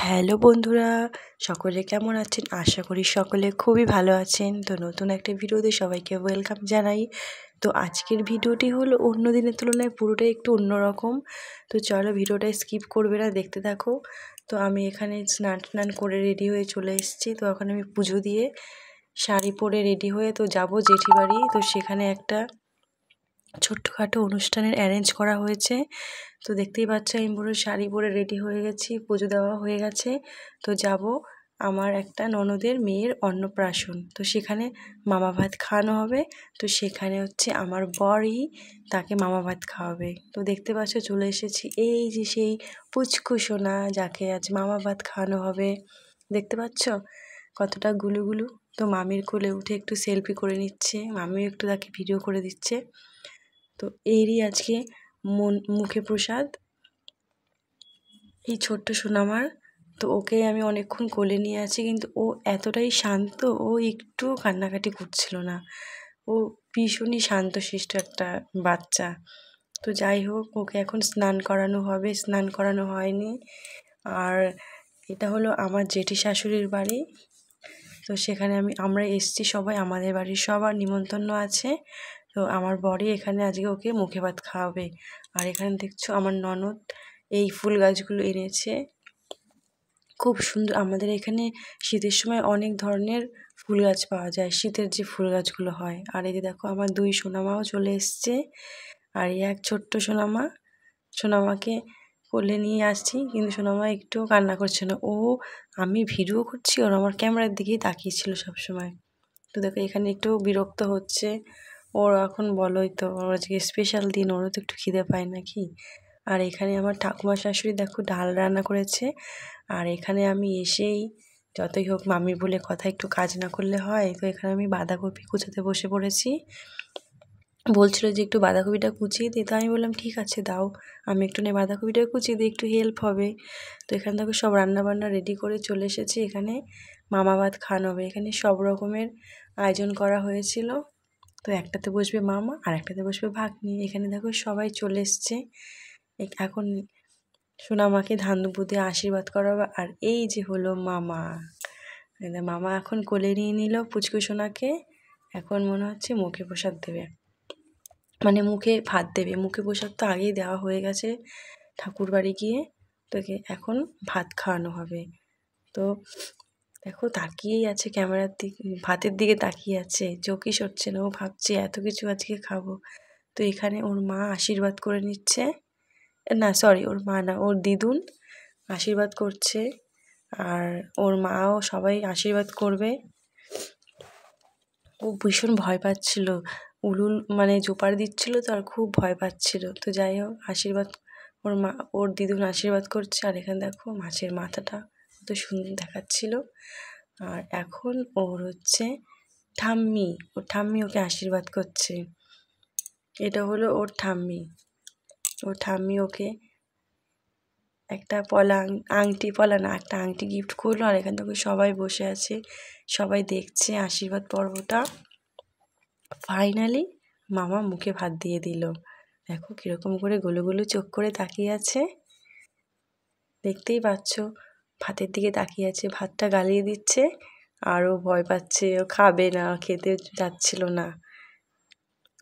Hello বন্ধুরা, সকলে কেমন আছেন? আশা করি সকলে খুবই ভালো আছেন। তো নতুন একটা ভিডিওতে সবাইকে ওয়েলকাম জানাই। তো আজকের ভিডিওটি হলো অন্য দিনের তুলনায় পুরোটাই একটু অন্যরকম। তো চলো ভিডিওটা স্কিপ করবে না, দেখতে থাকো। তো আমি এখানে স্নান করে রেডি হয়ে চলে এসেছি। তো এখন আমি পুজো দিয়ে শাড়ি পরে রেডি হয়ে তো যাব জেঠি বাড়ি। তো সেখানে একটা ছোট্টখাটো অনুষ্ঠানের অ্যারেঞ্জ করা হয়েছে। তো দেখতেই পাচ্ছ আমি পুরো শাড়ি পরে রেডি হয়ে গেছি, পুজো দেওয়া হয়ে গেছে। তো যাব আমার একটা ননদের মেয়ের অন্নপ্রাশন। তো সেখানে মামা ভাত খাওয়ানো হবে। তো সেখানে হচ্ছে আমার বরই তাকে মামা ভাত খাওয়াবে। তো দেখতে পাচ্ছ চলে এসেছি, এই যে সেই পুচকু সোনা যাকে আজ মামা ভাত খাওয়ানো হবে। দেখতে পাচ্ছ কতটা গুলুগুলু। তো মামির কোলে উঠে একটু সেলফি করে নিচ্ছে, মামিও একটু তাকে ভিডিও করে দিচ্ছে। তো এরই আজকে মুখে প্রসাদ এই ছোট্ট সোনামার। তো ওকে আমি অনেকক্ষণ কোলে নিয়ে আছি, কিন্তু ও এতটাই শান্ত, ও একটুও কান্নাকাটি করছিল না। ও ভীষণই শান্তশিষ্ট একটা বাচ্চা। তো যাই হোক, ওকে এখন স্নান করানো হবে, স্নান করানো হয়নি। আর এটা হলো আমার জেঠি শাশুড়ির বাড়ি। তো সেখানে আমরা এসছি সবাই, আমাদের বাড়ির সবার নিমন্ত্রণ আছে। তো আমার বরই এখানে আজকে ওকে মুখে ভাত খাওয়াবে। আর এখানে দেখছো আমার ননদ এই ফুল গাছগুলো এনেছে, খুব সুন্দর। আমাদের এখানে শীতের সময় অনেক ধরনের ফুল গাছ পাওয়া যায়, শীতের যে ফুল গাছগুলো হয়। আর এই যে দেখো আমার দুই সোনামাও চলে এসছে। আর এই এক ছোট্ট সোনামাকে কোলে নিয়ে আসছি, কিন্তু সোনামা একটুও কান্না করছে না। আমি ভিডিও করছি, ওর আমার ক্যামেরার দিকেই তাকিয়েছিল সবসময়। তো দেখো এখানে একটু বিরক্ত হচ্ছে। ওর এখন বলোই তো, ওর আজকে স্পেশাল দিন, ওরও তো একটু খিদে পায় নাকি। আর এখানে আমার ঠাকুমা শাশুড়ি দেখো ডাল রান্না করেছে। আর এখানে আমি এসেই, যতই হোক মামি বলে কথা, একটু কাজ না করলে হয়। তো এখানে আমি বাঁধাকপি কুচাতে বসে পড়েছি। বলছিল যে একটু বাঁধাকপিটা কুচিয়ে দিই। তো আমি বললাম ঠিক আছে দাও, আমি একটু বাঁধাকপিটা কুচিয়ে দিই, একটু হেল্প হবে। তো এখান থেকে সব রান্নাবান্না রেডি করে চলে এসেছি। এখানে মামা ভাত খাওয়ানো হবে। এখানে সব রকমের আয়োজন করা হয়েছিল। তো একটাতে বসবে মামা আর একটাতে বসবে ভাগ্নি। এখানে দেখো সবাই চলে এসছে। এখন সোনামাকে ধান দুপুর দিয়ে আশীর্বাদ করা হবে। আর এই যে হলো মামা, মামা এখন কোলে নিয়ে নিল পুচকু সোনাকে। এখন মনে হচ্ছে মুখে প্রসাদ দেবে, মানে মুখে ভাত দেবে। মুখে প্রসাদ তো আগেই দেওয়া হয়ে গেছে ঠাকুর বাড়ি গিয়ে। তোকে এখন ভাত খাওয়ানো হবে। তো দেখো তাকিয়েই আছে ক্যামেরার দিকে, ভাতের দিকে তাকিয়ে আছে, চোখই সরছে না। ও ভাবছে এত কিছু আজকে খাবো। তো এখানে ওর মা আশীর্বাদ করে নিচ্ছে, না সরি ওর মা না, ওর দিদুন আশীর্বাদ করছে। আর ওর মাও সবাই আশীর্বাদ করবে। ও ভীষণ ভয় পাচ্ছিল, উলুল মানে জোপার দিচ্ছিল, তো আর খুব ভয় পাচ্ছিল। তো যাই হোক আশীর্বাদ, ওর দিদুন আশীর্বাদ করছে। আর এখানে দেখো মাছের মাথাটা কত সুন্দর দেখাচ্ছিল। আর এখন ওর হচ্ছে ওর ঠাম্মি ওকে আশীর্বাদ করছে। এটা হলো ওর ঠাম্মি ওকে একটা একটা আংটি গিফট করলো। আর এখান থেকে সবাই বসে আছে, সবাই দেখছে আশীর্বাদ পর্বটা। ফাইনালি মামা মুখে ভাত দিয়ে দিল। দেখো কীরকম করে গুলো গুলো চোখ করে তাকিয়ে আছে, দেখতেই পাচ্ছ ভাতের দিকে তাকিয়ে আছে, ভাতটা গালিয়ে দিচ্ছে। আরও ভয় পাচ্ছে, ও খাবে না, খেতে যাচ্ছিল না।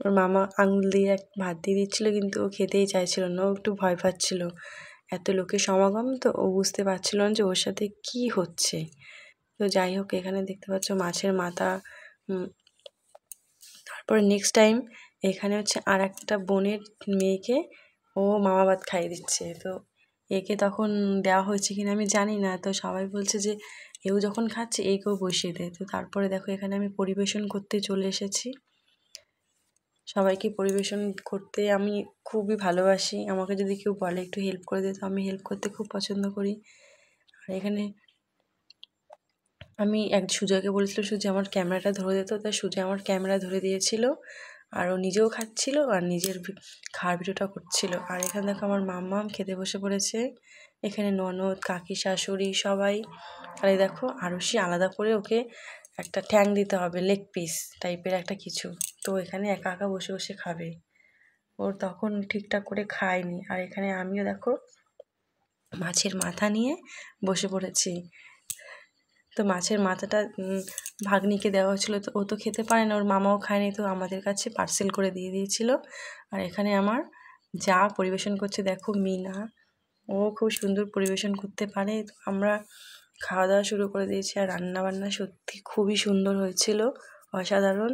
ওর মামা আঙুল দিয়ে ভাত দিয়ে দিচ্ছিল, কিন্তু ও খেতেই চাইছিল না, ও একটু ভয় পাচ্ছিল। এত লোকের সমাগম, তো ও বুঝতে পারছিল না যে ওর সাথে কি হচ্ছে। তো যাই হোক এখানে দেখতে পাচ্ছ মাছের মাথা। তারপরে নেক্সট টাইম এখানে হচ্ছে আর একটা বোনের মেয়েকে ও মামা ভাত খাইয়ে দিচ্ছে। তো একে তখন দেওয়া হয়েছে কিনা আমি জানি না। তো সবাই বলছে যে এও যখন খাচ্ছে একেও বসিয়ে দেয়। তো তারপরে দেখো এখানে আমি পরিবেশন করতে চলে এসেছি। সবাইকে পরিবেশন করতে আমি খুবই ভালোবাসি। আমাকে যদি কেউ বলে একটু হেল্প করে দে, তো আমি হেল্প করতে খুব পছন্দ করি। আর এখানে আমি সুজয়কে বলেছিলাম সুজয় আমার ক্যামেরাটা ধরে দিত, তাই সুজয় আমার ক্যামেরা ধরে দিয়েছিল। আর ও নিজেও খাচ্ছিল আর নিজের খাওয়ার ভিডিওটা করছিল। আর এখানে দেখো আমার মাম্মাম খেতে বসে পড়েছে। এখানে ননদ, কাকি, শাশুড়ি সবাই। আর এই দেখো আরুষি আলাদা করে ওকে একটা ঠ্যাং দিতে হবে, লেগ পিস টাইপের একটা কিছু। তো এখানে একা একা বসে বসে খাবে, ওর তখন ঠিকঠাক করে খায়নি। আর এখানে আমিও দেখো মাছের মাথা নিয়ে বসে পড়েছি। তো মাছের মাথাটা ভাগ্নিকে দেওয়া হচ্ছিলো, তো ও তো খেতে পারে না, ওর মামাও খায়নি, তো আমাদের কাছে পার্সেল করে দিয়ে দিয়েছিলো। আর এখানে আমার যা পরিবেশন করছে দেখো, মিনা, ও খুব সুন্দর পরিবেশন করতে পারে। তো আমরা খাওয়া দাওয়া শুরু করে দিয়েছি। আর রান্নাবান্না সত্যি খুবই সুন্দর হয়েছিল, অসাধারণ।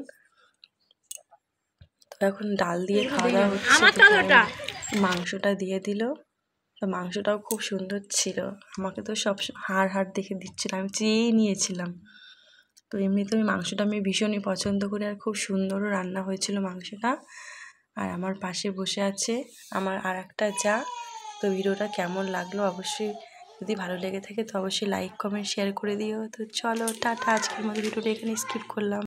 তো এখন ডাল দিয়ে খাওয়া দাওয়া হচ্ছে। মাংসটা দিয়ে দিল, তো মাংসটাও খুব সুন্দর ছিল। আমাকে তো সব হাড় দেখে দিচ্ছিল, আমি চেয়েই নিয়েছিলাম। তো এমনিতে মাংসটা আমি ভীষণই পছন্দ করি, আর খুব সুন্দরও রান্না হয়েছিল মাংসটা। আর আমার পাশে বসে আছে আমার আর একটা যা। তো ভিডিওটা কেমন লাগলো অবশ্যই, যদি ভালো লেগে থাকে তো অবশ্যই লাইক কমেন্ট শেয়ার করে দিও। তো চলো টাটা, আজকের মতো ভিডিওটা এখানে স্কিপ করলাম।